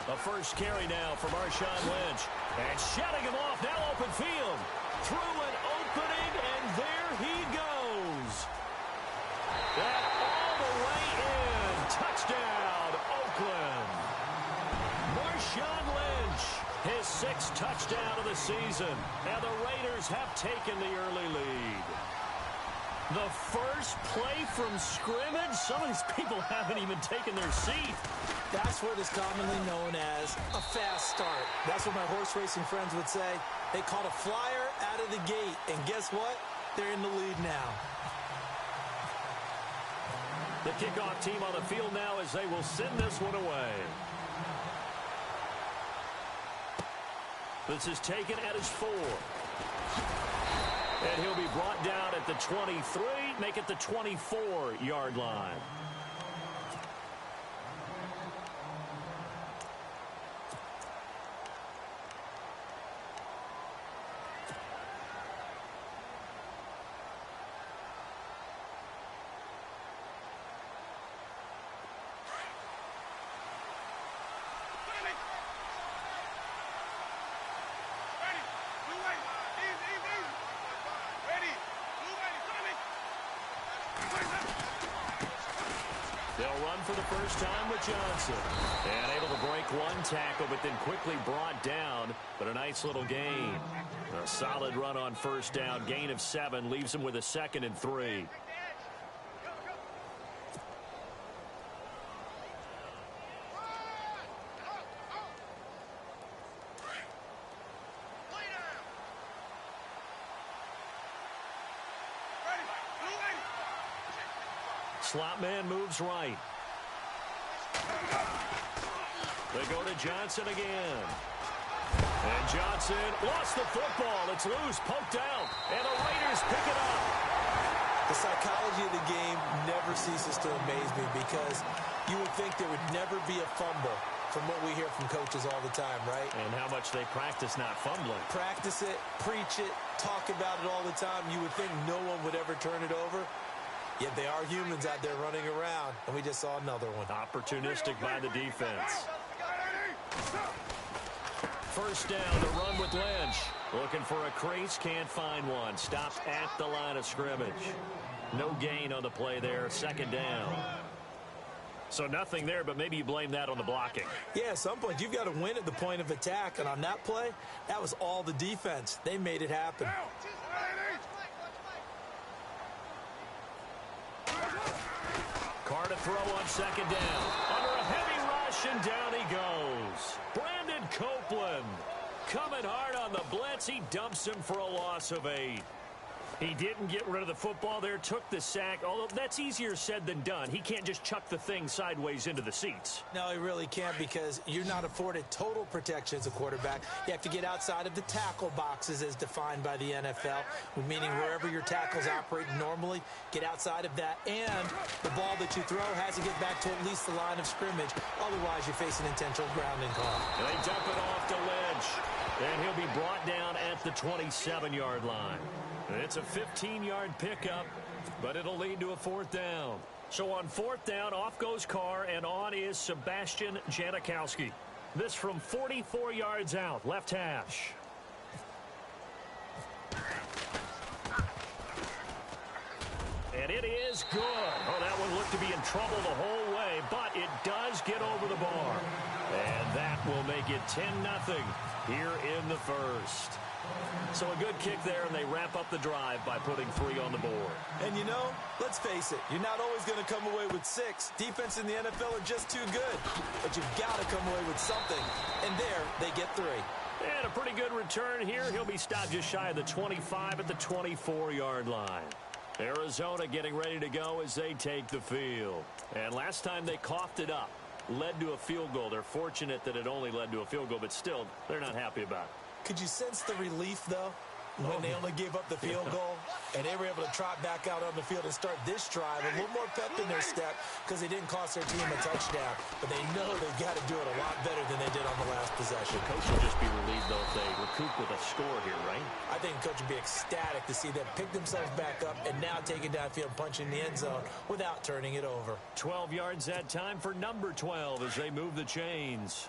A first carry now for Marshawn Lynch. And shutting him off, now open field. Through an opening, and there he goes. That all the way in. Touchdown, Oakland. Marshawn Lynch, his 6th touchdown of the season. And the Raiders have taken the early lead. The first play from scrimmage? Some of these people haven't even taken their seat. That's what is commonly known as a fast start. That's what my horse racing friends would say. They caught a flyer out of the gate, and guess what? They're in the lead now. The kickoff team on the field now as they will send this one away. This is taken at his 4. And he'll be brought down at the 23, make it the 24-yard line. They'll run for the first time with Johnson. And able to break one tackle, but then quickly brought down. But a nice little gain. A solid run on first down. Gain of 7 leaves him with a 2nd and 3. Slot man moves right. They go to Johnson again. And Johnson lost the football. It's loose, poked out, and the Raiders pick it up. The psychology of the game never ceases to amaze me because you would think there would never be a fumble from what we hear from coaches all the time, right? And how much they practice not fumbling. Practice it, preach it, talk about it all the time. You would think no one would ever turn it over. Yet they are humans out there running around, and we just saw another one. Opportunistic by the defense. First down, the run with Lynch. Looking for a crease, can't find one. Stopped at the line of scrimmage. No gain on the play there, 2nd down. So nothing there, but maybe you blame that on the blocking. Yeah, at some point, you've got to win at the point of attack, and on that play, that was all the defense. They made it happen. Carr to throw on 2nd down. Under a heavy rush, and down he goes. Brandon Copeland coming hard on the blitz. He dumps him for a loss of 8. He didn't get rid of the football there, took the sack, although that's easier said than done. He can't just chuck the thing sideways into the seats. No, he really can't because you're not afforded total protection as a quarterback. You have to get outside of the tackle boxes as defined by the NFL, meaning wherever your tackles operate normally, get outside of that. And the ball that you throw has to get back to at least the line of scrimmage. Otherwise, you're facing intentional grounding call. They dump it off to Lynch. And he'll be brought down at the 27-yard line. It's a 15-yard pickup, but it'll lead to a 4th down. So on 4th down, off goes Carr, and on is Sebastian Janikowski. This from 44 yards out, left hash. And it is good. Oh, that one looked to be in trouble the whole way, but it does get over the bar. And that will make it 10-0 here in the first. So a good kick there, and they wrap up the drive by putting 3 on the board. And you know, let's face it, you're not always going to come away with 6. Defense in the NFL are just too good. But you've got to come away with something. And there, they get 3. And a pretty good return here. He'll be stopped just shy of the 25 at the 24-yard line. Arizona getting ready to go as they take the field. And last time they coughed it up, led to a field goal. They're fortunate that it only led to a field goal, but still, they're not happy about it. Could you sense the relief, though, when they only gave up the field goal and they were able to trot back out on the field and start this drive a little more pep in their step because they didn't cost their team a touchdown, but they know they've got to do it a lot better than they did on the last possession. The coach will just be relieved, though, if they recoup with a score here, right? I think the coach would be ecstatic to see them pick themselves back up and now take it downfield, punching the end zone without turning it over. 12 yards that time for number 12 as they move the chains.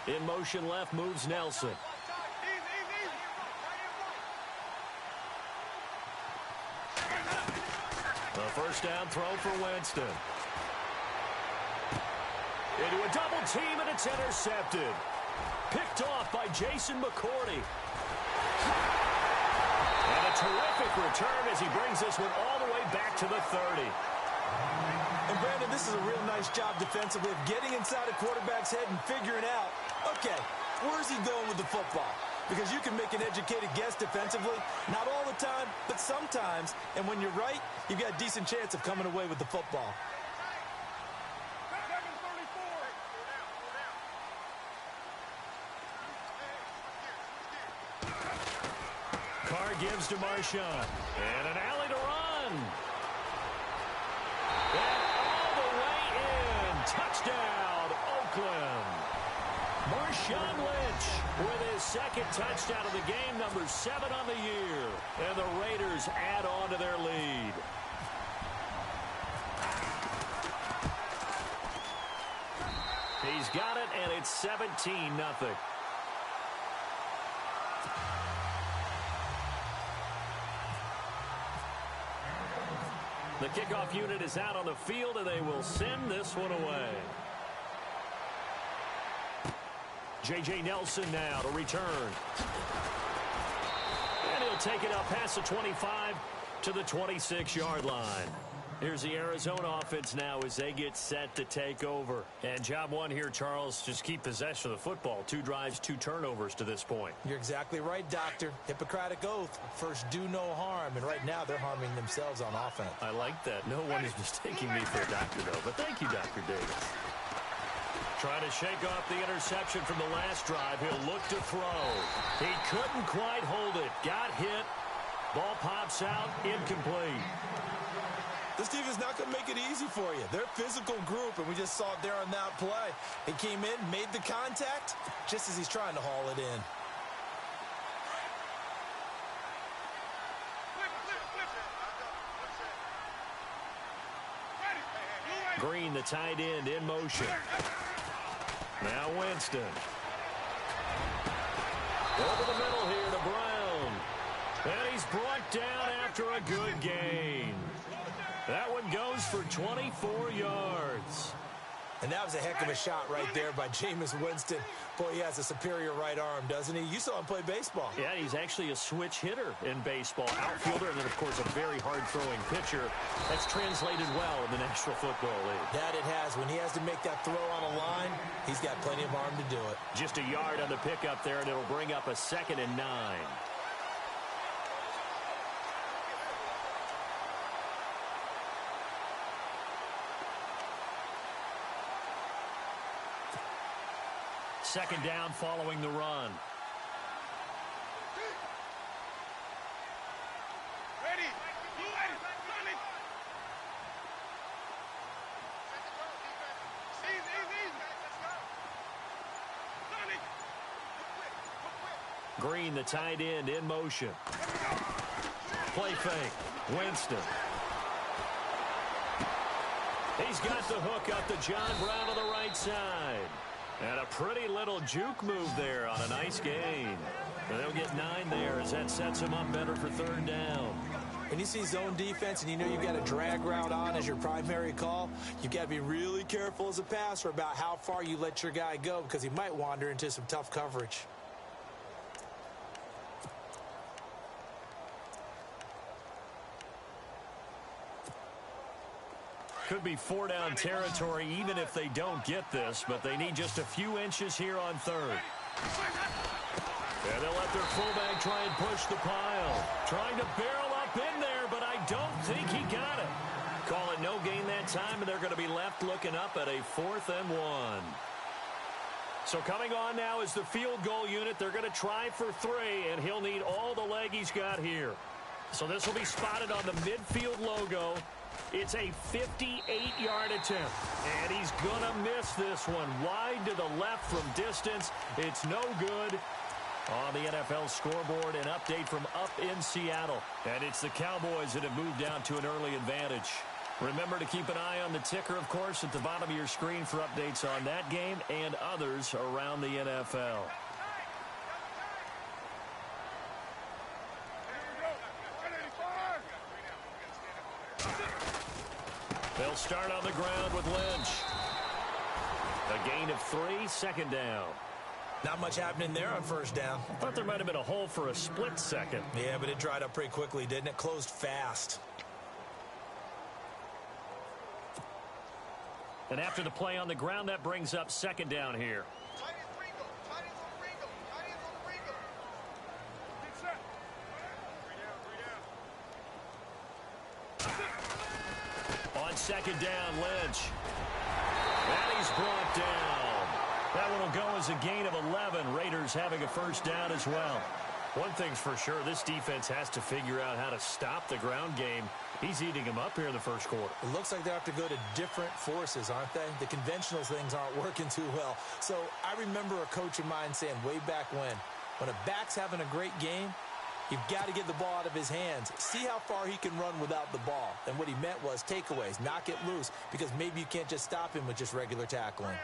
In motion left moves Nelson. The first down throw for Winston. Into a double team, and it's intercepted. Picked off by Jason McCourty. And a terrific return as he brings this one all the way back to the 30. And Brandon, this is a real nice job defensively of getting inside a quarterback's head and figuring out, okay, where's he going with the football? Because you can make an educated guess defensively, not all the time, but sometimes. And when you're right, you've got a decent chance of coming away with the football. Carr gives to Marshawn. And an alley to run. And all the way in. Touchdown, Oakland. Marshawn Lynch with his second touchdown of the game, number 7 on the year. And the Raiders add on to their lead. He's got it, and it's 17-0. The kickoff unit is out on the field, and they will send this one away. J.J. Nelson now to return. And he'll take it up past the 25 to the 26-yard line. Here's the Arizona offense now as they get set to take over. And job one here, Charles, just keep possession of the football. 2 drives, 2 turnovers to this point. You're exactly right, Doctor. Hippocratic oath. First, do no harm. And right now, they're harming themselves on offense. I like that. No one is mistaking me for a doctor, though. But thank you, Dr. Davis. Trying to shake off the interception from the last drive. He'll look to throw. He couldn't quite hold it. Got hit. Ball pops out. Incomplete. This team is not going to make it easy for you. They're a physical group, and we just saw it there on that play. He came in, made the contact, just as he's trying to haul it in. Green, the tight end, in motion. Now Winston. Over the middle here to Brown. And he's brought down after a good gain. That one goes for 24 yards. And that was a heck of a shot right there by Jameis Winston. Boy, he has a superior right arm, doesn't he? You saw him play baseball. Yeah, he's actually a switch hitter in baseball. Outfielder, and then, of course, a very hard-throwing pitcher. That's translated well in the National Football League. That it has. When he has to make that throw on a line, he's got plenty of arm to do it. Just a yard on the pickup there, and it'll bring up a 2nd and 9. Second down following the run. Ready. Green, the tight end, in motion. Play fake. Winston. He's got the hook up to John Brown on the right side. And a pretty little juke move there on a nice gain. And they'll get 9 there as that sets him up better for 3rd down. When you see zone defense and you know you've got a drag route on as your primary call, you've got to be really careful as a passer about how far you let your guy go because he might wander into some tough coverage. Could be 4-down territory even if they don't get this, but they need just a few inches here on 3rd. And they'll let their fullback try and push the pile. Trying to barrel up in there, but I don't think he got it. Call it no gain that time, and they're going to be left looking up at a 4th and 1. So coming on now is the field goal unit. They're going to try for 3, and he'll need all the leg he's got here. So this will be spotted on the midfield logo. It's a 58-yard attempt, and he's going to miss this one. Wide to the left from distance. It's no good. On the NFL scoreboard, an update from up in Seattle. And it's the Cowboys that have moved down to an early advantage. Remember to keep an eye on the ticker, of course, at the bottom of your screen for updates on that game and others around the NFL. They'll start on the ground with Lynch. A gain of 3, second down. Not much happening there on first down. Thought there might have been a hole for a split second. Yeah, but it dried up pretty quickly, didn't it? Closed fast. And after the play on the ground, that brings up second down here. On second down, Lynch. And he's brought down. That one will go as a gain of 11. Raiders having a first down as well. One thing's for sure, this defense has to figure out how to stop the ground game. He's eating them up here in the first quarter. It looks like they have to go to different forces, aren't they? The conventional things aren't working too well. So I remember a coach of mine saying way back when a back's having a great game, you've got to get the ball out of his hands. See how far he can run without the ball. And what he meant was takeaways, knock it loose, because maybe you can't just stop him with just regular tackling.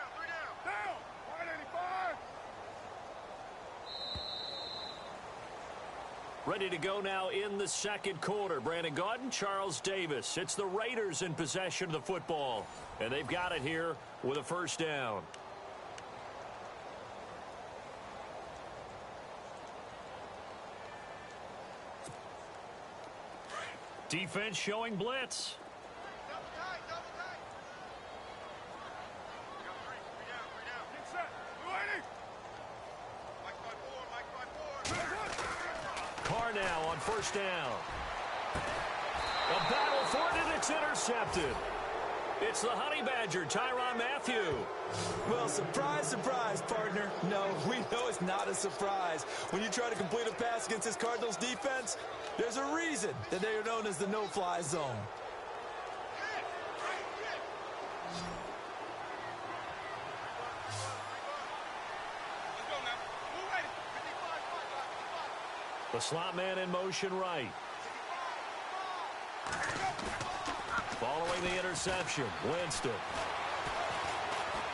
Ready to go now in the second quarter. Brandon Gaudin, Charles Davis. It's the Raiders in possession of the football. And they've got it here with a first down. Defense showing blitz. Carr now on first down. A battle for it, and it's intercepted. It's the Honey Badger, Tyrann Mathieu. Well, surprise, surprise, partner. No, we know it's not a surprise. When you try to complete a pass against this Cardinals defense, there's a reason that they are known as the no-fly zone. The slot man in motion right. Following the interception, Winston.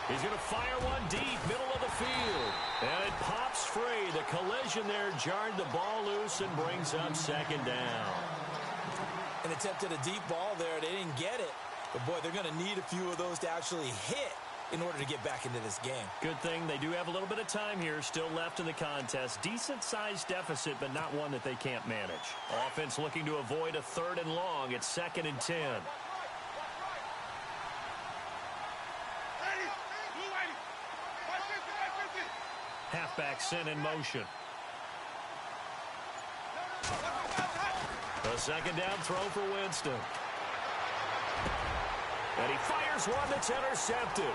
He's going to fire one deep, middle of the field. And it pops free. The collision there jarred the ball loose and brings up second down. An attempt at a deep ball there. They didn't get it. But, boy, they're going to need a few of those to actually hit in order to get back into this game. Good thing they do have a little bit of time here still left in the contest. Decent-sized deficit, but not one that they can't manage. Offense looking to avoid a 3rd and long. It's 2nd and 10. Halfback sent in motion. A second down throw for Winston. And he fires one that's intercepted.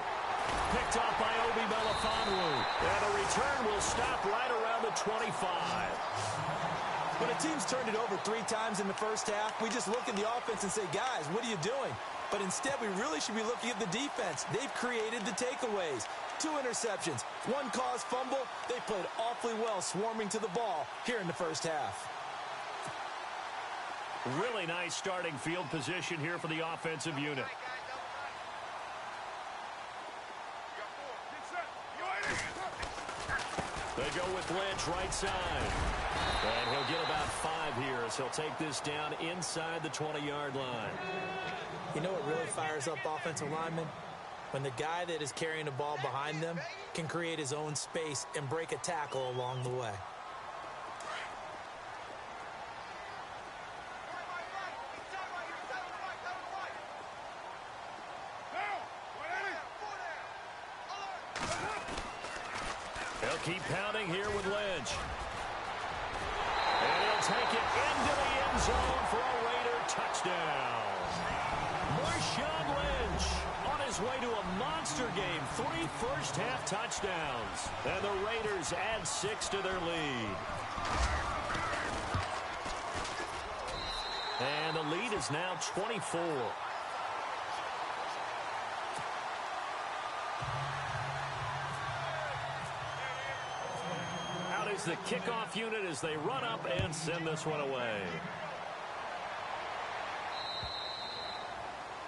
Picked off by Obi Melifonwu. And a return will stop right around the 25. When a team's turned it over 3 times in the first half, we just look at the offense and say, guys, what are you doing? But instead, we really should be looking at the defense. They've created the takeaways. 2 interceptions, 1 caused fumble. They played awfully well swarming to the ball here in the first half. Really nice starting field position here for the offensive unit. They go with Lynch right side. And he'll get about 5 here as he'll take this down inside the 20-yard line. You know what really fires up offensive linemen? When the guy that is carrying the ball behind them can create his own space and break a tackle along the way. They'll keep pounding here with Lynch. And he'll take it into the end zone for a Raider touchdown. Marshawn Lynch on his way to a monster game. 3 first-half touchdowns. And the Raiders add 6 to their lead. And the lead is now 24. Out is the kickoff unit as they run up and send this one away.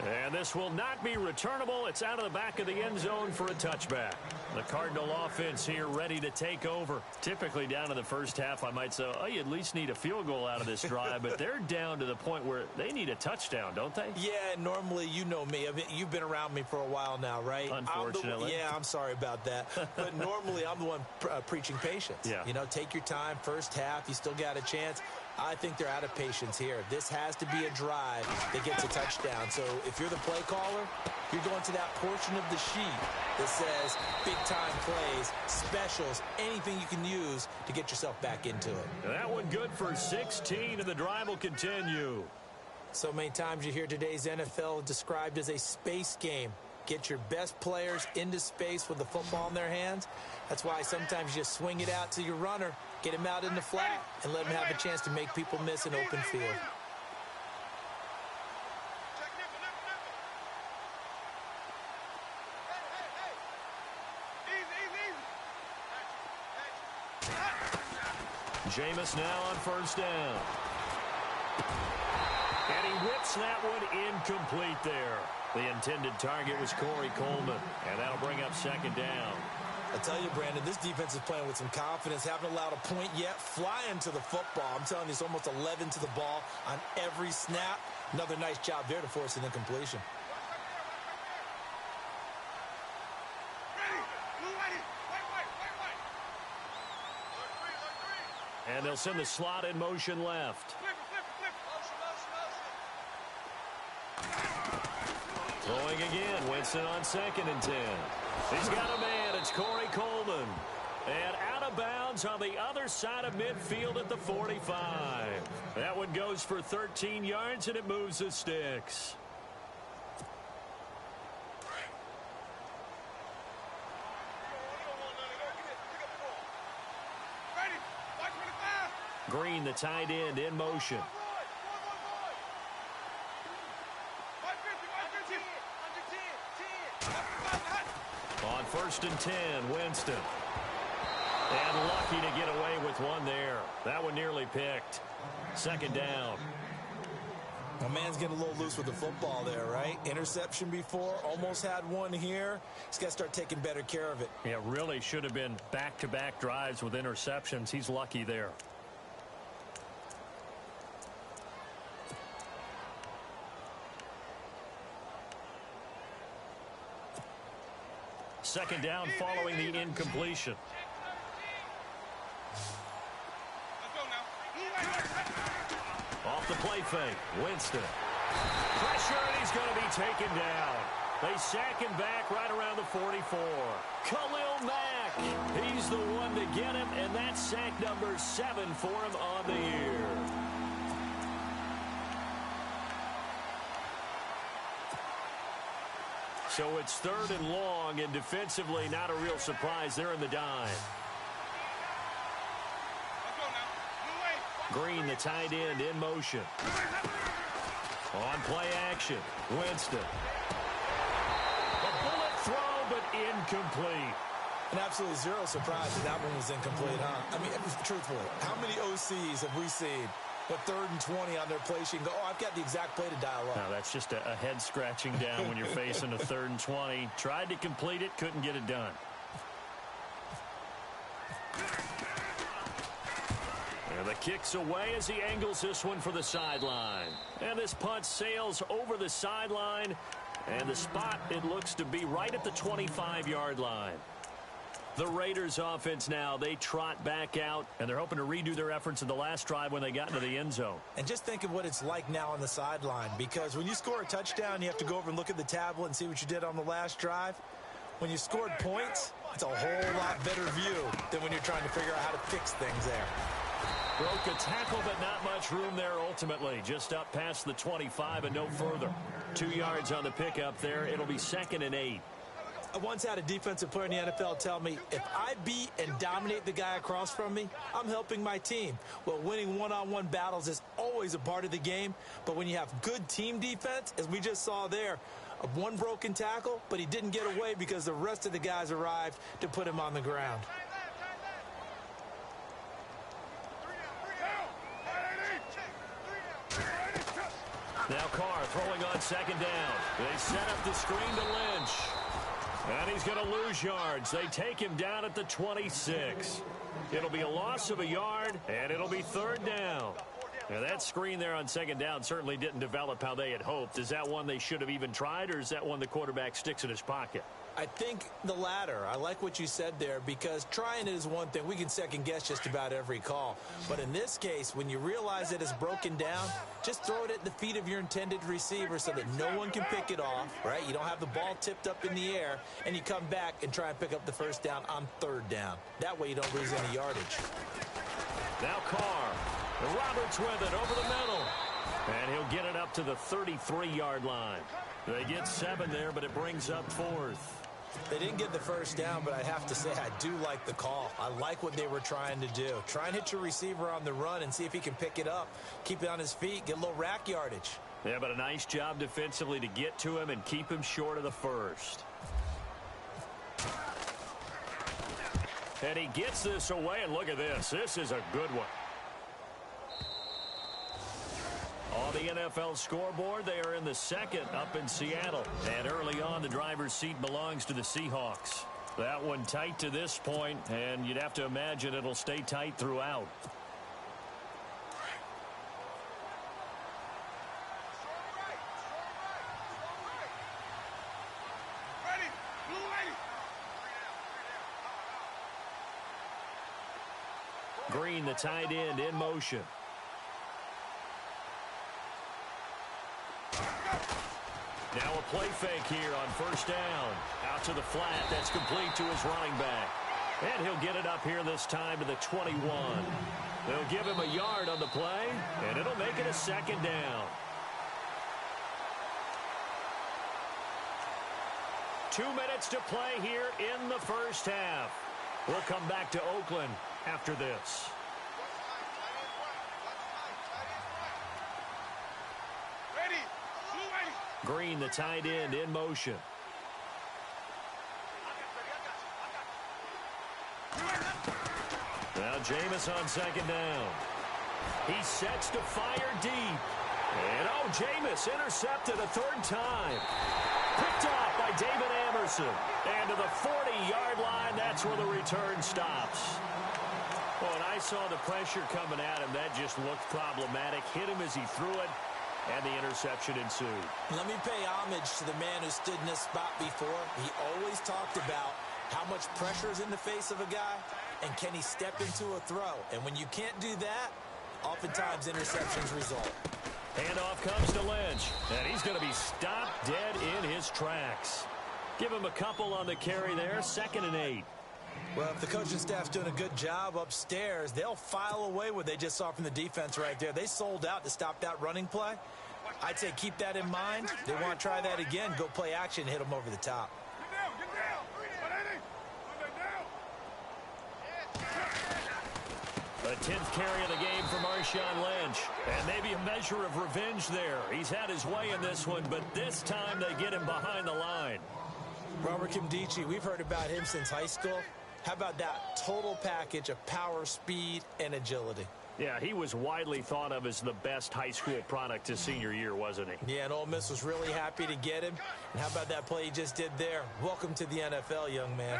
And this will not be returnable. It's out of the back of the end zone for a touchback. The Cardinal offense here ready to take over. Typically down to the first half, I might say, oh, you at least need a field goal out of this drive. But they're down to the point where they need a touchdown, don't they? Yeah, normally, you know me. I mean, you've been around me for a while now, right? Unfortunately. I'm sorry about that. But normally, I'm the one preaching patience. Yeah. You know, take your time. First half, you still got a chance. I think they're out of patience here. This has to be a drive that gets a touchdown. So if you're the play caller, you're going to that portion of the sheet that says big-time plays, specials, anything you can use to get yourself back into it. That one good for 16, and the drive will continue. So many times you hear today's NFL described as a space game. Get your best players into space with the football in their hands. That's why sometimes you just swing it out to your runner, get him out in the flat, and let him have a chance to make people miss an open field. Jameis now on first down. And he whips that one incomplete there. The intended target was Corey Coleman, and that'll bring up second down. I tell you, Brandon, this defense is playing with some confidence. Haven't allowed a point yet. Flying to the football. I'm telling you, it's almost 11 to the ball on every snap. Another nice job there to force an incompletion. And they'll send the slot in motion left. Throwing again. Winston on 2nd and 10. He's got a man. It's Corey Coleman. And out of bounds on the other side of midfield at the 45. That one goes for 13 yards, and it moves the sticks. Green, the tight end, in motion. On 1st and 10, Winston. And lucky to get away with one there. That one nearly picked. Second down. My man's getting a little loose with the football there, right? Interception before, almost had one here. He's got to start taking better care of it. Yeah, really should have been back-to-back drives with interceptions. He's lucky there. Second down following the incompletion. Off the play fake. Winston. Pressure, and he's going to be taken down. They sack him back right around the 44. Khalil Mack. He's the one to get him, and that's sack number 7 for him on the year. So it's 3rd and long, and defensively not a real surprise. They're in the dive. Green, the tight end, in motion. On play action, Winston. A bullet throw, but incomplete. And absolutely zero surprise that one was incomplete, huh? I mean, truthfully, how many OCs have we seen with 3rd and 20 on their play sheet and go, oh, I've got the exact play to dial up? No, that's just a head scratching down when you're facing a 3rd and 20. Tried to complete it, couldn't get it done. And the kick's away as he angles this one for the sideline. And this punt sails over the sideline. And the spot, it looks to be right at the 25-yard line. The Raiders offense now, they trot back out, and they're hoping to redo their efforts in the last drive when they got into the end zone. And just think of what it's like now on the sideline, because when you score a touchdown, you have to go over and look at the tablet and see what you did on the last drive. When you scored points, it's a whole lot better view than when you're trying to figure out how to fix things there. Broke a tackle, but not much room there ultimately. Just up past the 25 and no further. 2 yards on the pickup there. It'll be 2nd and 8. I once had a defensive player in the NFL tell me, if I beat and dominate the guy across from me, I'm helping my team. Well, winning one-on-one battles is always a part of the game, but when you have good team defense, as we just saw there, one broken tackle, but he didn't get away because the rest of the guys arrived to put him on the ground. Now Carr throwing on second down. They set up the screen to Lynch. And he's going to lose yards. They take him down at the 26. It'll be a loss of a yard, and it'll be third down. Now, that screen there on second down certainly didn't develop how they had hoped. Is that one they should have even tried, or is that one the quarterback sticks in his pocket? I think the latter. I like what you said there, because trying it is one thing. We can second-guess just about every call. But in this case, when you realize that it's broken down, just throw it at the feet of your intended receiver so that no one can pick it off, right? You don't have the ball tipped up in the air, and you come back and try and pick up the first down on third down. That way you don't lose any yardage. Now Carr. Roberts with it over the middle. And he'll get it up to the 33-yard line. They get 7 there, but it brings up 4th. They didn't get the first down, but I have to say I do like the call. I like what they were trying to do. Try and hit your receiver on the run and see if he can pick it up. Keep it on his feet, get a little rack yardage. Yeah, but a nice job defensively to get to him and keep him short of the first. And he gets this away, and look at this. This is a good one. On the NFL scoreboard, they are in the second up in Seattle. And early on, the driver's seat belongs to the Seahawks. That one tight to this point, and you'd have to imagine it'll stay tight throughout. Green, the tight end, in motion. Now a play fake here on first down. Out to the flat. That's complete to his running back. And he'll get it up here this time to the 21. They'll give him a yard on the play, and it'll make it a second down. 2 minutes to play here in the first half. We'll come back to Oakland after this. Green, the tight end, in motion. Now Jameis on second down. He sets to fire deep. And Jameis intercepted a third time. Picked off by David Amerson. And to the 40-yard line, that's where the return stops. Well, and I saw the pressure coming at him. That just looked problematic. Hit him as he threw it. And the interception ensued. Let me pay homage to the man who stood in this spot before. He always talked about how much pressure is in the face of a guy, and can he step into a throw. And when you can't do that, oftentimes interceptions result. Handoff comes to Lynch, and he's going to be stopped dead in his tracks. Give him a couple on the carry there, 2nd and 8. Well, if the coaching staff's doing a good job upstairs, they'll file away what they just saw from the defense right there. They sold out to stop that running play. I'd say keep that in mind. They want to try that again, go play action, hit them over the top. The 10th carry of the game for Marshawn Lynch. And maybe a measure of revenge there. He's had his way in this one, but this time they get him behind the line. Robert Kimdichie, we've heard about him since high school. How about that total package of power, speed, and agility? Yeah, he was widely thought of as the best high school product his senior year, wasn't he? Yeah, and Ole Miss was really happy to get him. And how about that play he just did there? Welcome to the NFL, young man.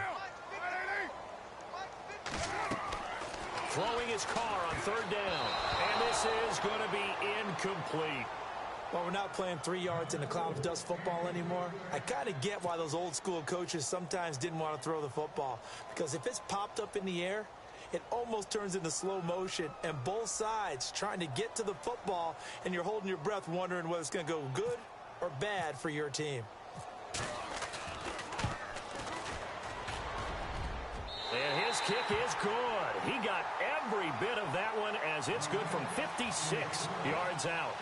Throwing his car on third down. And this is going to be incomplete. Well, we're not playing 3 yards in a cloud of dust football anymore. I kind of get why those old school coaches sometimes didn't want to throw the football. Because if it's popped up in the air, it almost turns into slow motion. And both sides trying to get to the football, and you're holding your breath wondering whether it's going to go good or bad for your team. And his kick is good. He got every bit of that one as it's good from 56 yards out.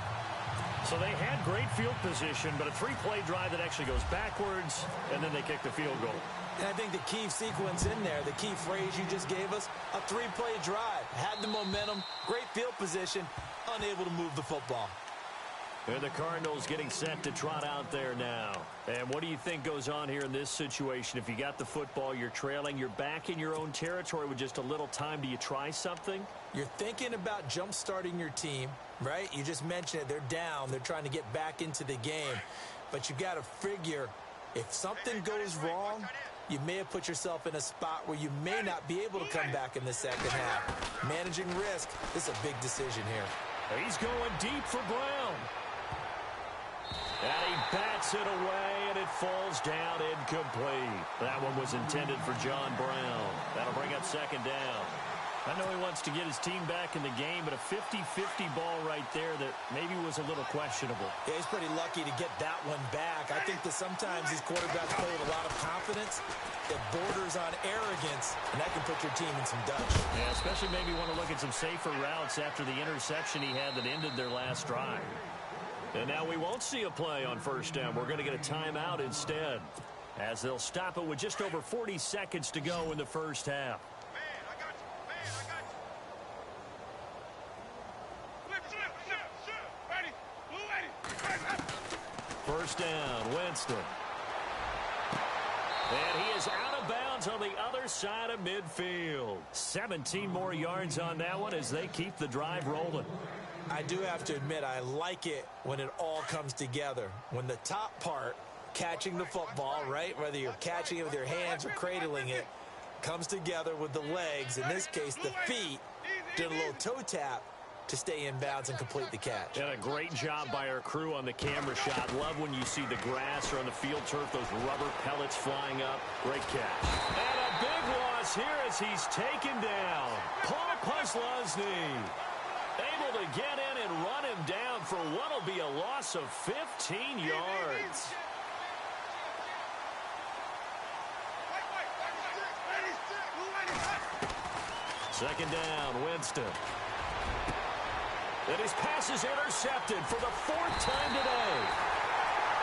So they had great field position, but a 3-play drive that actually goes backwards, and then they kick the field goal. And I think the key sequence in there, the key phrase you just gave us, a 3-play drive. Had the momentum, great field position, unable to move the football. And the Cardinals getting set to trot out there now. And what do you think goes on here in this situation? If you got the football, you're trailing, you're back in your own territory with just a little time. Do you try something? You're thinking about jump-starting your team, right? You just mentioned it. They're down. They're trying to get back into the game. But you got to figure if something goes wrong, you may have put yourself in a spot where you may not be able to come back in the second half. Managing risk, this is a big decision here. He's going deep for Brown. And he bats it away, and it falls down incomplete. That one was intended for John Brown. That'll bring up second down. I know he wants to get his team back in the game, but a 50-50 ball right there that maybe was a little questionable. Yeah, he's pretty lucky to get that one back. I think that sometimes these quarterbacks play with a lot of confidence that borders on arrogance, and that can put your team in some dutch. Yeah, especially maybe want to look at some safer routes after the interception he had that ended their last drive. And now we won't see a play on first down. We're going to get a timeout instead, as they'll stop it with just over 40 seconds to go in the first half. First down, Winston. And he is out of bounds on the other side of midfield. 17 more yards on that one as they keep the drive rolling. I do have to admit, I like it when it all comes together. When the top part, catching the football, right, whether you're catching it with your hands or cradling it, comes together with the legs, in this case the feet, doing a little toe tap to stay in bounds and complete the catch. And a great job by our crew on the camera shot. Love when you see the grass or on the field turf, those rubber pellets flying up. Great catch. And a big loss here as he's taken down. Paul Posluszny able to get in and run him down for what will be a loss of 15 yards. Second down, Winston. And his pass is intercepted for the fourth time today.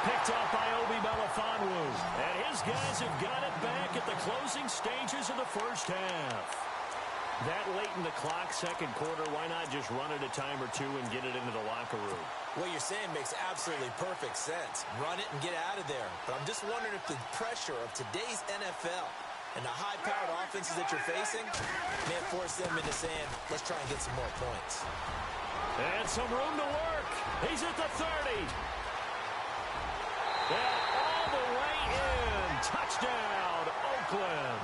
Picked off by Obi Melifonwu. And his guys have got it back at the closing stages of the first half. That late in the clock, second quarter, why not just run it a time or two and get it into the locker room? What you're saying makes absolutely perfect sense. Run it and get out of there. But I'm just wondering if the pressure of today's NFL and the high-powered offenses that you're facing may have forced them into saying, let's try and get some more points. And some room to work. He's at the 30. And all the way in. Touchdown, Oakland.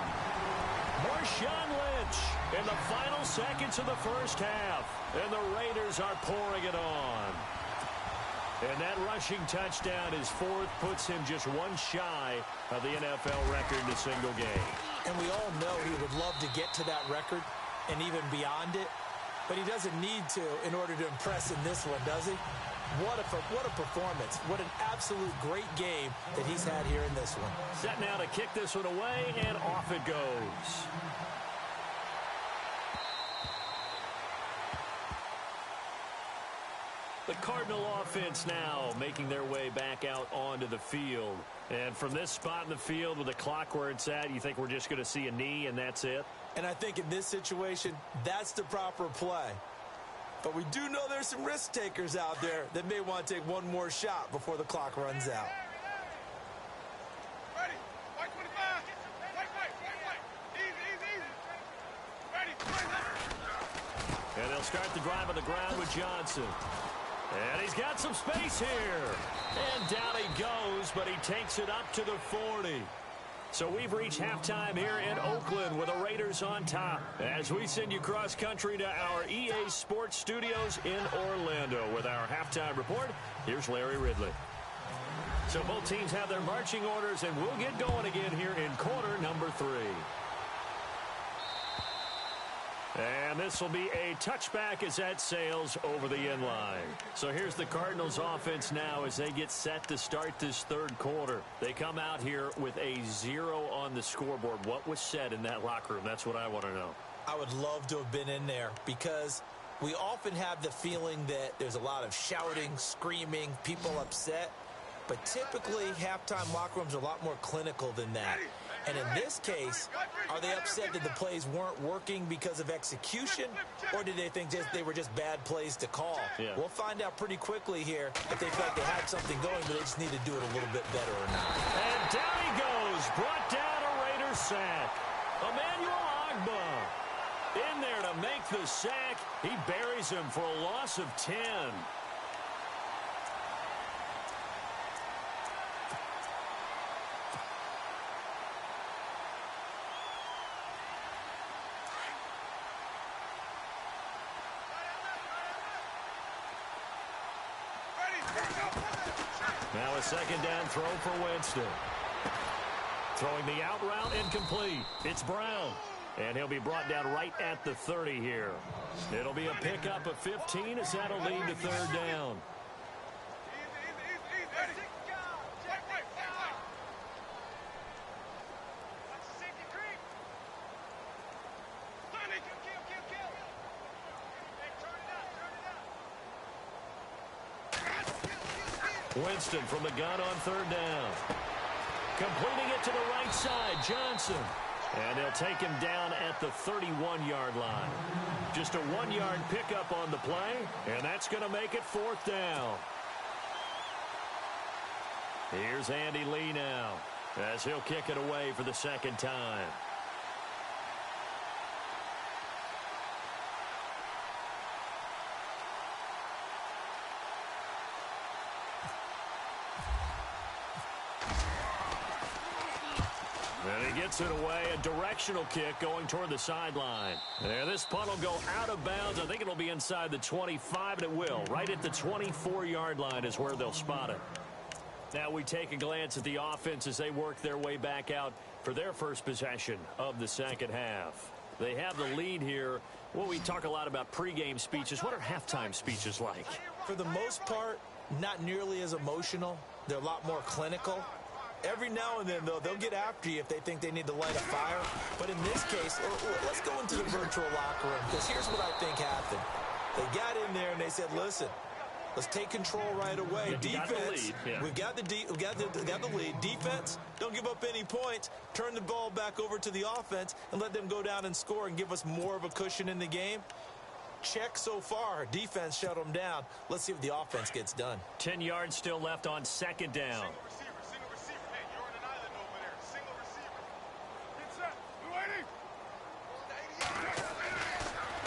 Marshawn Lynch in the final seconds of the first half. And the Raiders are pouring it on. And that rushing touchdown, his fourth, puts him just one shy of the NFL record in a single game. And we all know he would love to get to that record and even beyond it. But he doesn't need to in order to impress in this one, does he? What a performance. What an absolute great game that he's had here in this one. Set now to kick this one away, and off it goes. The Cardinal offense now making their way back out onto the field. And from this spot in the field with the clock where it's at, you think we're just going to see a knee and that's it? And I think in this situation, that's the proper play. But we do know there's some risk takers out there that may want to take one more shot before the clock runs out. Ready. White 25. White. Easy. Ready. And they'll start the drive on the ground with Johnson. And he's got some space here. And down he goes, but he takes it up to the 40. So we've reached halftime here in Oakland with the Raiders on top. As we send you cross country to our EA Sports Studios in Orlando with our halftime report, here's Larry Ridley. So both teams have their marching orders, and we'll get going again here in quarter number 3. And this will be a touchback as that sails over the end line. So here's the Cardinals offense now as they get set to start this third quarter. They come out here with a 0 on the scoreboard. What was said in that locker room? That's what I want to know. I would love to have been in there because we often have the feeling that there's a lot of shouting, screaming, people upset. But typically, halftime locker rooms are a lot more clinical than that. And in this case, are they upset that the plays weren't working because of execution, or did they think they were just bad plays to call? Yeah. We'll find out pretty quickly here if they felt they had something going, but they just need to do it a little bit better or not. And down he goes. Brought down a Raiders sack. Emmanuel Agba in there to make the sack. He buries him for a loss of 10. Now a second down throw for Winston. Throwing the out route incomplete. It's Brown. And he'll be brought down right at the 30 here. It'll be a pickup of 15 as that'll lead to third down. Winston from the gun on third down. Completing it to the right side, Johnson. And he'll take him down at the 31-yard line. Just a 1-yard pickup on the play, and that's going to make it fourth down. Here's Andy Lee now, as he'll kick it away for the second time. And he gets it away, a directional kick going toward the sideline. There, this punt will go out of bounds. I think it'll be inside the 25, and it will. Right at the 24-yard line is where they'll spot it. Now we take a glance at the offense as they work their way back out for their first possession of the second half. They have the lead here. Well, we talk a lot about pregame speeches. What are halftime speeches like? For the most part, not nearly as emotional. They're a lot more clinical. Every now and then, though, they'll get after you if they think they need to light a fire. But in this case, let's go into the virtual locker room, because here's what I think happened. They got in there and they said, listen, let's take control right away. Defense, we've got the lead. Defense, don't give up any points. Turn the ball back over to the offense and let them go down and score and give us more of a cushion in the game. Check so far. Defense shut them down. Let's see if the offense gets done. 10 yards still left on second down.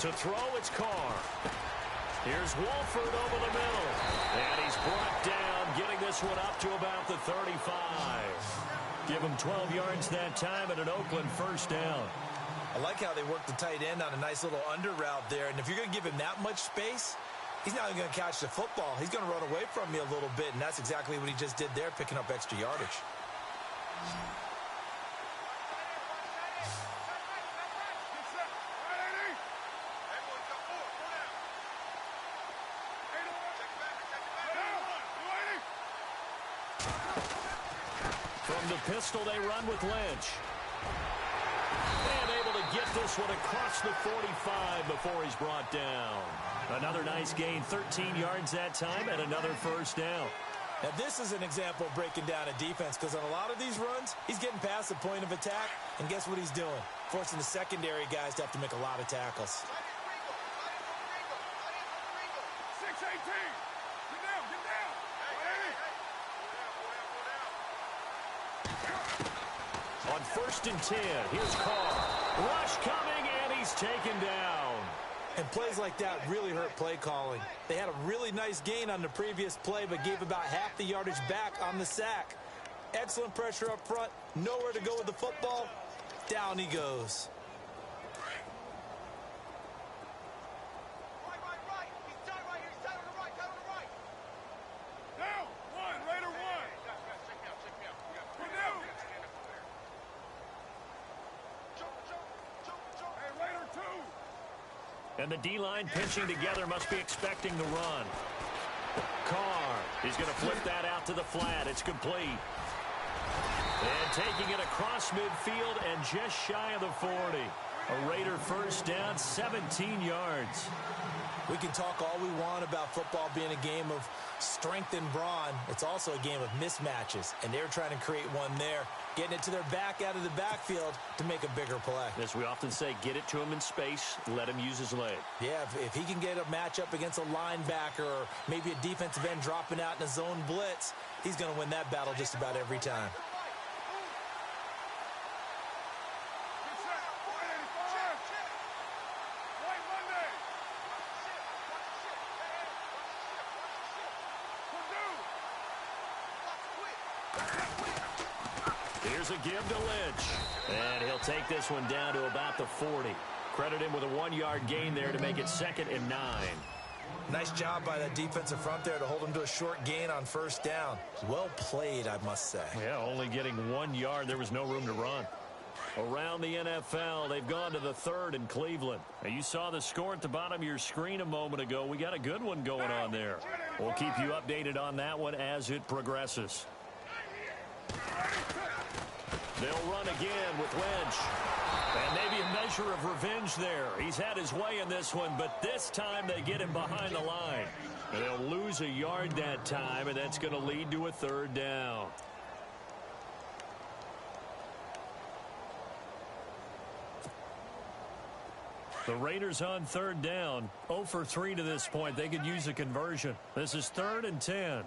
To throw, it's Carr. Here's Wolford over the middle. And he's brought down, getting this one up to about the 35. Give him 12 yards that time and an Oakland first down. I like how they work the tight end on a nice little under route there. And if you're going to give him that much space, he's not even going to catch the football. He's going to run away from me a little bit, and that's exactly what he just did there, picking up extra yardage. From the pistol, they run with Lynch. And able to get this one across the 45 before he's brought down. Another nice gain, 13 yards that time, and another first down. Now, this is an example of breaking down a defense, because on a lot of these runs, he's getting past the point of attack, and guess what he's doing? Forcing the secondary guys to have to make a lot of tackles. 6-18. Get down, get down. On 1st and 10, here's Carr. Rush coming, and he's taken down. And plays like that really hurt play calling. They had a really nice gain on the previous play, but gave about half the yardage back on the sack. Excellent pressure up front. Nowhere to go with the football. Down he goes. Right. He's down right here. He's down on the right. Down on the right. Down. One. Raider one. Check me out. Put down. Hey, Raider two. And the D-line pinching together must be expecting the run. Carr, he's going to flip that out to the flat. It's complete. And taking it across midfield and just shy of the 40. A Raider first down, 17 yards. We can talk all we want about football being a game of strength and brawn. It's also a game of mismatches, and they're trying to create one there, getting it to their back out of the backfield to make a bigger play. As we often say, get it to him in space, let him use his leg. Yeah, if he can get a matchup against a linebacker or maybe a defensive end dropping out in a zone blitz, he's going to win that battle just about every time. Here's a give to Lynch. And he'll take this one down to about the 40. Credit him with a 1-yard gain there to make it 2nd and 9. Nice job by that defensive front there to hold him to a short gain on first down. Well played, I must say. Yeah, only getting 1 yard. There was no room to run. Around the NFL, they've gone to the 3rd in Cleveland. Now, you saw the score at the bottom of your screen a moment ago. We got a good one going on there. We'll keep you updated on that one as it progresses. They'll run again with Lynch. And maybe a measure of revenge there. He's had his way in this one, but this time they get him behind the line. And they'll lose a yard that time, and that's going to lead to a 3rd down. The Raiders on 3rd down. 0 for 3 to this point. They could use a conversion. This is 3rd and 10.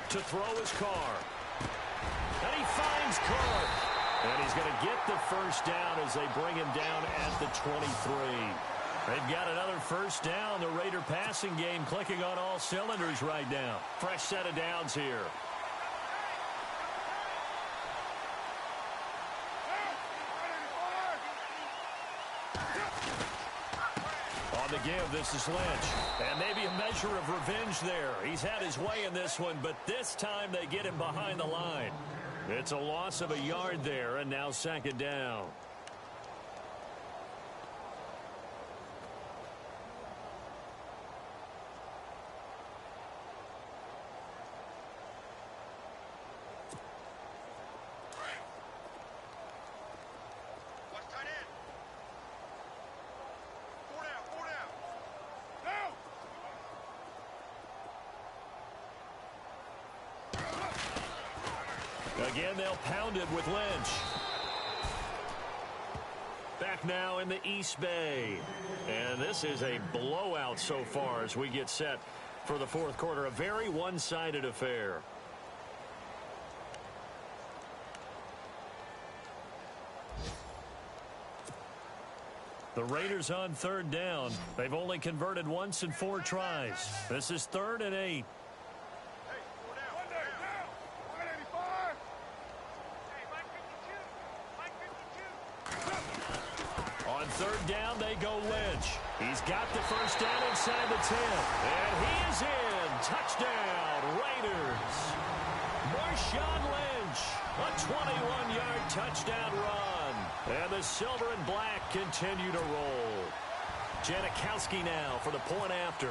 To throw his Carr. And he finds Carr. And he's going to get the first down as they bring him down at the 23. They've got another first down. The Raider passing game clicking on all cylinders right now. Fresh set of downs here. On the give, this is Lynch. And maybe a measure of revenge there. He's had his way in this one, but this time they get him behind the line. It's a loss of a yard there, and now 2nd down. Again, they'll pound it with Lynch. Back now in the East Bay. And this is a blowout so far as we get set for the 4th quarter. A very one-sided affair. The Raiders on 3rd down. They've only converted once in 4 tries. This is 3rd and 8. On 3rd down, they go Lynch. He's got the first down inside the 10. And he is in. Touchdown, Raiders. Marshawn Lynch, a 21-yard touchdown run. And the silver and black continue to roll. Janikowski now for the point after.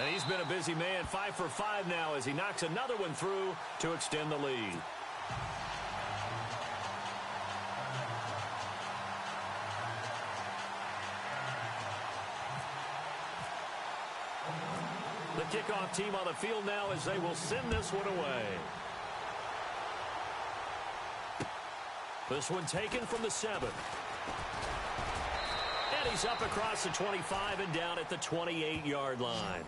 And he's been a busy man. 5 for 5 now as he knocks another one through to extend the lead. The kickoff team on the field now as they will send this one away. This one taken from the 7. And he's up across the 25 and down at the 28-yard line.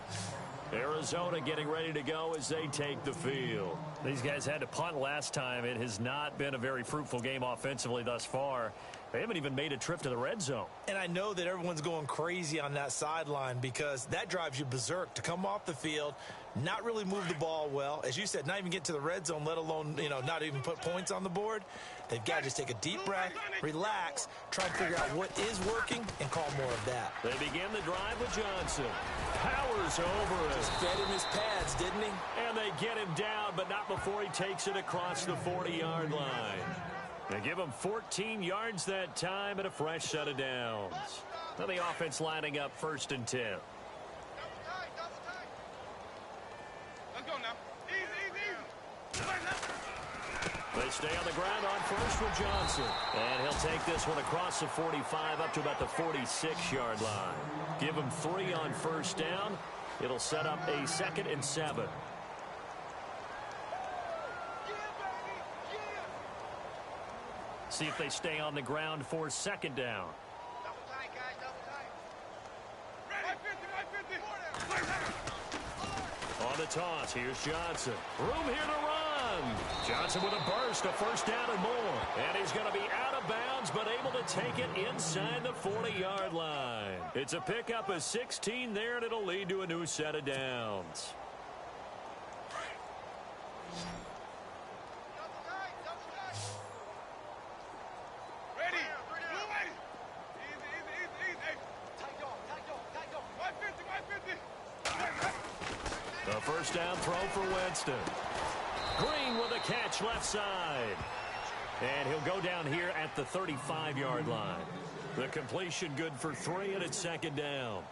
Arizona getting ready to go as they take the field. These guys had to punt last time. It has not been a very fruitful game offensively thus far. They haven't even made a trip to the red zone. And I know that everyone's going crazy on that sideline because that drives you berserk to come off the field, not really move the ball well. As you said, not even get to the red zone, let alone, not even put points on the board. They've got to just take a deep breath, relax, try and figure out what is working, and call more of that. They begin the drive with Johnson. Powers over it. Just fed him his pads, didn't he? And they get him down, but not before he takes it across the 40-yard line. They give him 14 yards that time and a fresh set of downs. Now the offense lining up 1st and 10. Double tight, double tight. Let's go now. Easy. They stay on the ground on first with Johnson. And he'll take this one across the 45 up to about the 46-yard line. Give him 3 on 1st down. It'll set up a 2nd and 7. See if they stay on the ground for 2nd down. Double tight, guys, double tight. Ready. 150. On the toss, here's Johnson. Room here to run. Johnson with a burst, a 1st down and more. And he's going to be out of bounds, but able to take it inside the 40-yard line. It's a pickup of 16 there, and it'll lead to a new set of downs. Double tight, double tight. Ready. Easy. Tight dog. 150. A 1st down throw for Winston. Green with a catch left side. And he'll go down here at the 35-yard line. The completion good for 3, and it's 2nd down.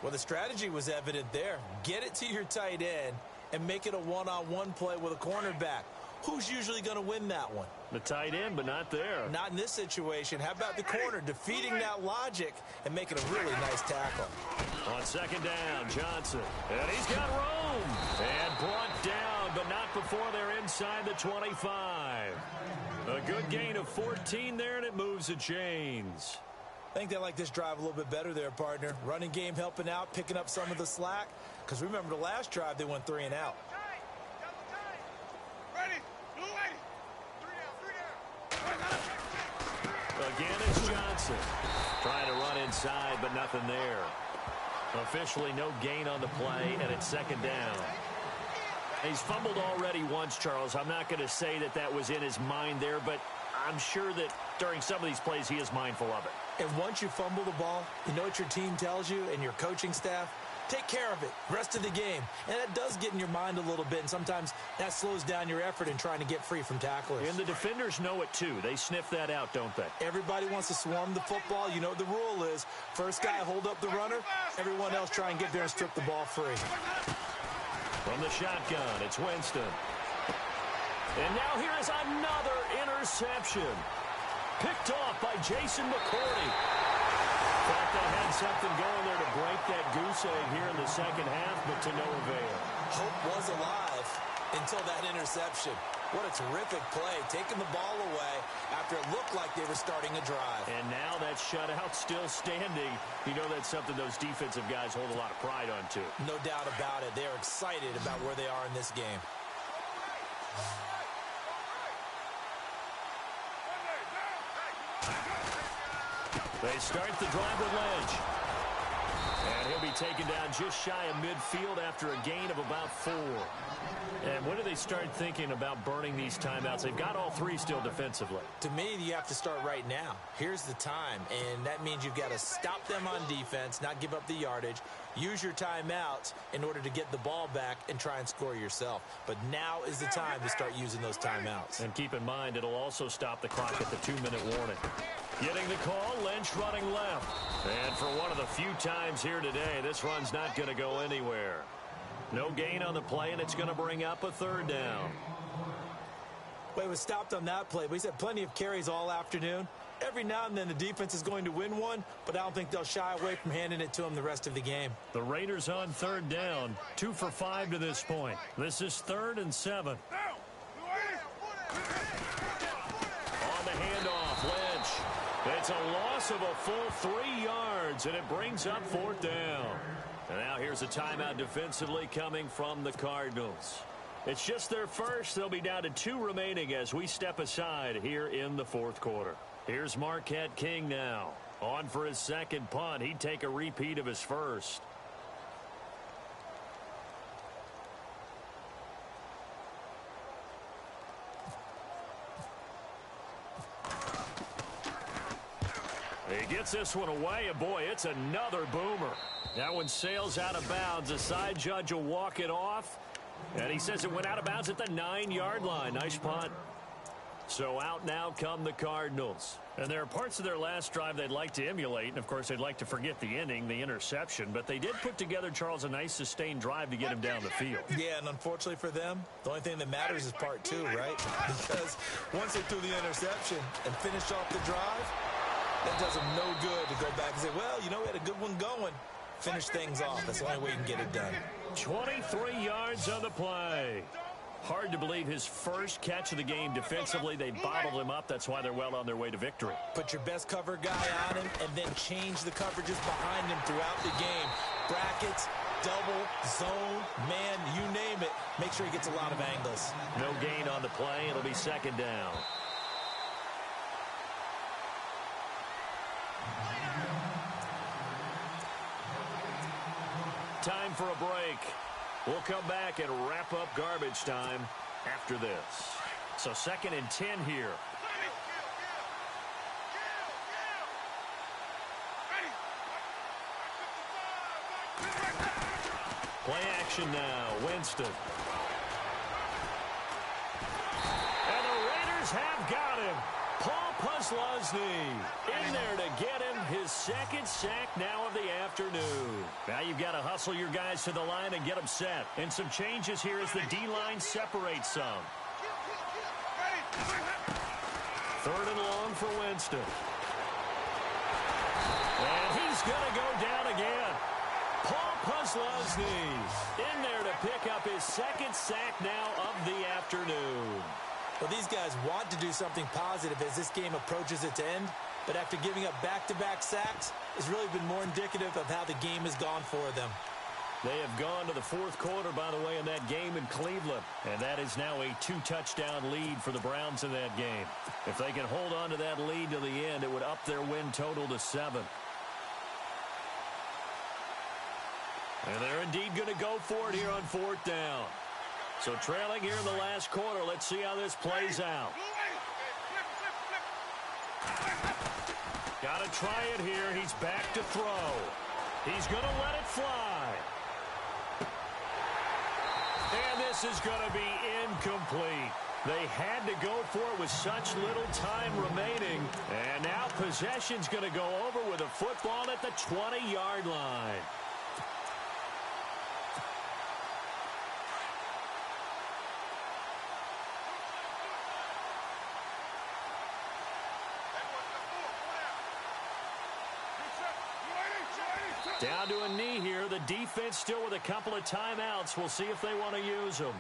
Well, the strategy was evident there. Get it to your tight end and make it a one-on-one play with a cornerback. Who's usually going to win that one? The tight end, but not there. Not in this situation. How about the corner defeating that logic and making a really nice tackle? On 2nd down, Johnson. And he's got room. And brought down, but not before they're inside the 25. A good gain of 14 there, and it moves the chains. I think they like this drive a little bit better there, partner. Running game helping out, picking up some of the slack. Because remember the last drive, they went 3 and out. Double tight. Ready. Blue lady. 3 down. Again, it's Johnson. Trying to run inside, but nothing there. Officially no gain on the play, and it's 2nd down. He's fumbled already once, Charles. I'm not going to say that that was in his mind there, but I'm sure that during some of these plays he is mindful of it. And once you fumble the ball, you know what your team tells you and your coaching staff? Take care of it. Rest of the game. And that does get in your mind a little bit, and sometimes that slows down your effort in trying to get free from tacklers. And the defenders know it, too. They sniff that out, don't they? Everybody wants to swarm the football. You know what the rule is. First guy hold up the runner. Everyone else try and get there and strip the ball free. From the shotgun, it's Winston. And now here is another interception. Picked off by Jason McCourty. Thought they had something going there to break that goose egg here in the 2nd half, but to no avail. Hope was alive until that interception. What a terrific play, taking the ball away after it looked like they were starting a drive. And now that shutout still standing. You know that's something those defensive guys hold a lot of pride on, too. No doubt about it. They're excited about where they are in this game. They start the drive with Lynch. And he'll be taken down just shy of midfield after a gain of about 4. And when do they start thinking about burning these timeouts? They've got all 3 still defensively. To me, you have to start right now. Here's the time, and that means you've got to stop them on defense, not give up the yardage, use your timeouts in order to get the ball back and try and score yourself. But now is the time to start using those timeouts. And keep in mind, it'll also stop the clock at the 2-minute warning. Getting the call, Lynch running left. And for one of the few times here today, this run's not going to go anywhere. No gain on the play, and it's going to bring up a 3rd down. Well, he was stopped on that play, but he's had plenty of carries all afternoon. Every now and then the defense is going to win one, but I don't think they'll shy away from handing it to him the rest of the game. The Raiders on 3rd down, 2 for 5 to this point. This is 3rd and 7. On the handoff, Lynch. It's a loss of a full 3 yards, and it brings up 4th down. And now here's a timeout defensively coming from the Cardinals. It's just their first. They'll be down to 2 remaining as we step aside here in the 4th quarter. Here's Marquette King now. On for his 2nd punt. He'd take a repeat of his first. He gets this one away, and boy, it's another boomer. That one sails out of bounds. The side judge will walk it off, and he says it went out of bounds at the 9-yard line. Nice punt. So out now come the Cardinals. And there are parts of their last drive they'd like to emulate. And, of course, they'd like to forget the ending, the interception. But they did put together, Charles, a nice sustained drive to get him down the field. Yeah, and unfortunately for them, the only thing that matters is part two, right? Because once they threw the interception and finished off the drive, that does them no good to go back and say, well, you know, we had a good one going. Finish things off. That's the only way you can get it done. 23 yards on the play. Hard to believe his first catch of the game defensively. They bottled him up. That's why they're well on their way to victory. Put your best cover guy on him and then change the coverages behind him throughout the game. Brackets, double, zone, man, you name it. Make sure he gets a lot of angles. No gain on the play. It'll be second down. Time for a break. We'll come back and wrap up garbage time after this. So 2nd and 10 here. Play action now. Winston. And the Raiders have got him. Paul Puslosny in there to get him his second sack now of the afternoon. Now you've got to hustle your guys to the line and get them set. And some changes here as the D-line separates some. 3rd and long for Winston. And he's going to go down again. Paul Puslosny in there to pick up his second sack now of the afternoon. Well, these guys want to do something positive as this game approaches its end, but after giving up back-to-back sacks, it's really been more indicative of how the game has gone for them. They have gone to the 4th quarter, by the way, in that game in Cleveland, and that is now a 2-touchdown lead for the Browns in that game. If they can hold on to that lead to the end, it would up their win total to 7. And they're indeed going to go for it here on 4th down. So trailing here in the last quarter. Let's see how this plays out. Got to try it here. He's back to throw. He's going to let it fly. And this is going to be incomplete. They had to go for it with such little time remaining. And now possession's going to go over with a football at the 20-yard line. Down to a knee here. The defense still with a couple of timeouts. We'll see if they want to use them.